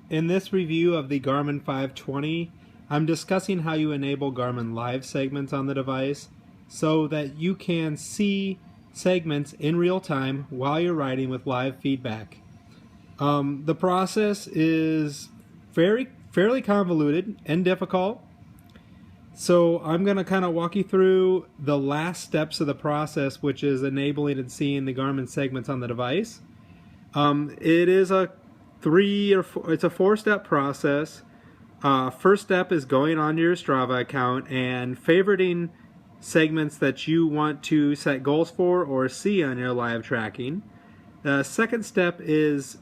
In this review of the Garmin 520, I'm discussing how you enable Garmin Live segments on the device so that you can see segments in real time while you're riding with live feedback. The process is fairly convoluted and difficult, so I'm going to kind of walk you through the last steps of the process, which is enabling and seeing the Garmin segments on the device. It is a it's a four-step process. First step is going onto your Strava account and favoriting segments that you want to set goals for or see on your live tracking. The second step is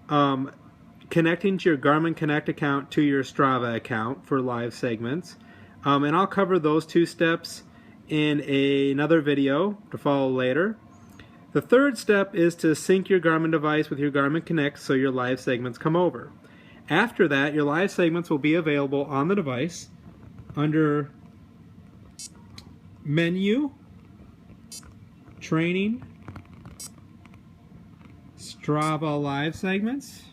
connecting to your Garmin Connect account to your Strava account for live segments. And I'll cover those two steps in another video to follow later. The third step is to sync your Garmin device with your Garmin Connect so your live segments come over. After that, your live segments will be available on the device under Menu, Training, Strava Live Segments.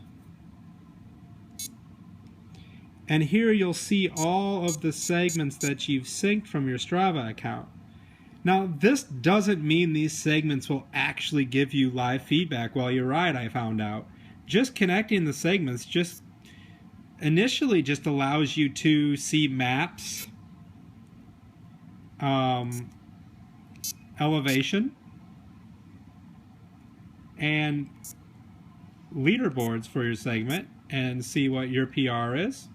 And here you'll see all of the segments that you've synced from your Strava account. Now, this doesn't mean these segments will actually give you live feedback while you ride, I found out. Just connecting the segments initially just allows you to see maps, elevation, and leaderboards for your segment and see what your PR is.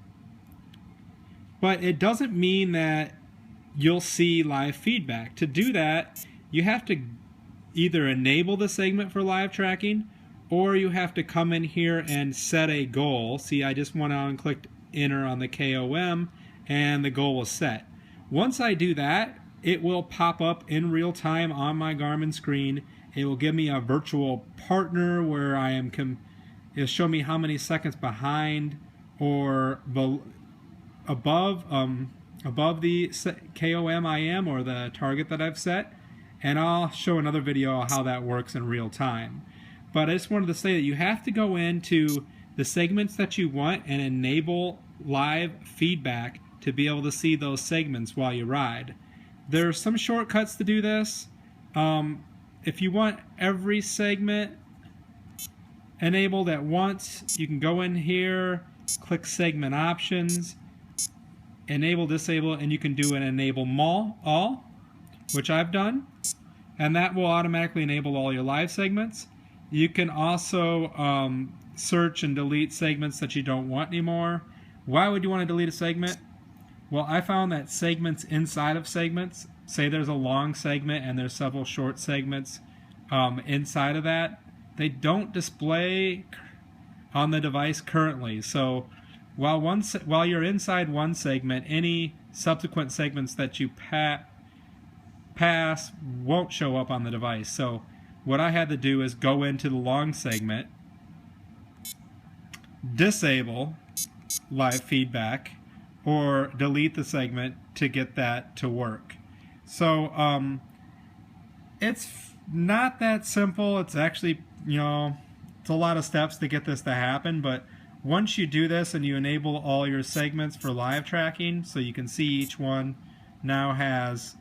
But it doesn't mean that you'll see live feedback. To do that, you have to either enable the segment for live tracking, or you have to come in here and set a goal. See, I just went out and clicked enter on the KOM and the goal was set. Once I do that, it will pop up in real time on my Garmin screen. It will give me a virtual partner where it'll show me how many seconds behind or above the KOM I am, or the target that I've set, and I'll show another video of how that works in real time. But I just wanted to say that you have to go into the segments that you want and enable live feedback to be able to see those segments while you ride. There are some shortcuts to do this. If you want every segment enabled at once, you can go in here, click segment options, enable, disable, and you can do an enable all, which I've done, and that will automatically enable all your live segments. You can also search and delete segments that you don't want anymore. Why would you want to delete a segment? Well, I found that segments inside of segments, say there's a long segment and there's several short segments inside of that, they don't display on the device currently. So while you're inside one segment, any subsequent segments that you pass won't show up on the device. So what I had to do is go into the long segment, disable live feedback, or delete the segment to get that to work. So it's not that simple. It's actually, it's a lot of steps to get this to happen, but once you do this and you enable all your segments for live tracking, so you can see each one now has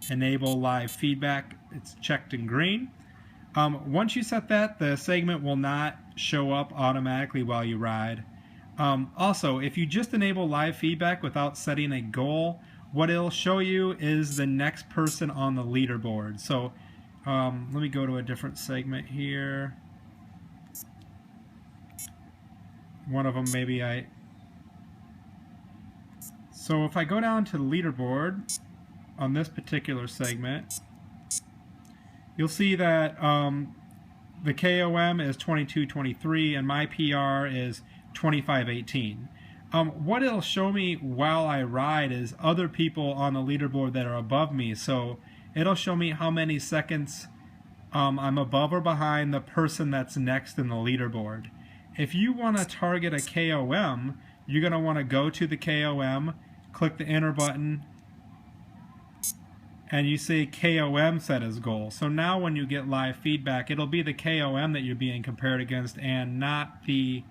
enable live feedback, it's checked in green. Once you set that, the segment will not show up automatically while you ride. Also, if you just enable live feedback without setting a goal, what it'll show you is the next person on the leaderboard. So let me go to a different segment here. One of them so if I go down to the leaderboard on this particular segment, you'll see that the KOM is 22:23 and my PR is 25:18. What it'll show me while I ride is other people on the leaderboard that are above me. So it'll show me how many seconds I'm above or behind the person that's next in the leaderboard. If you want to target a KOM, you're going to want to go to the KOM, click the enter button, and you see KOM set as goal. So now when you get live feedback, it'll be the KOM that you're being compared against and not the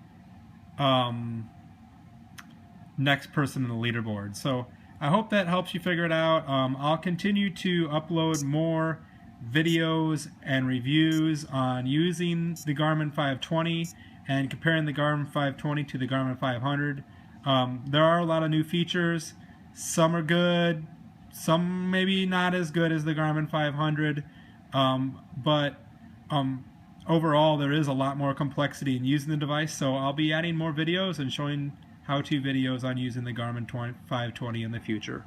next person in the leaderboard. So I hope that helps you figure it out. I'll continue to upload more videos and reviews on using the Garmin 520 and comparing the Garmin 520 to the Garmin 500. There are a lot of new features. Some are good, some maybe not as good as the Garmin 500, but overall there is a lot more complexity in using the device, so I'll be adding more videos and showing how-to videos on using the Garmin 520 in the future.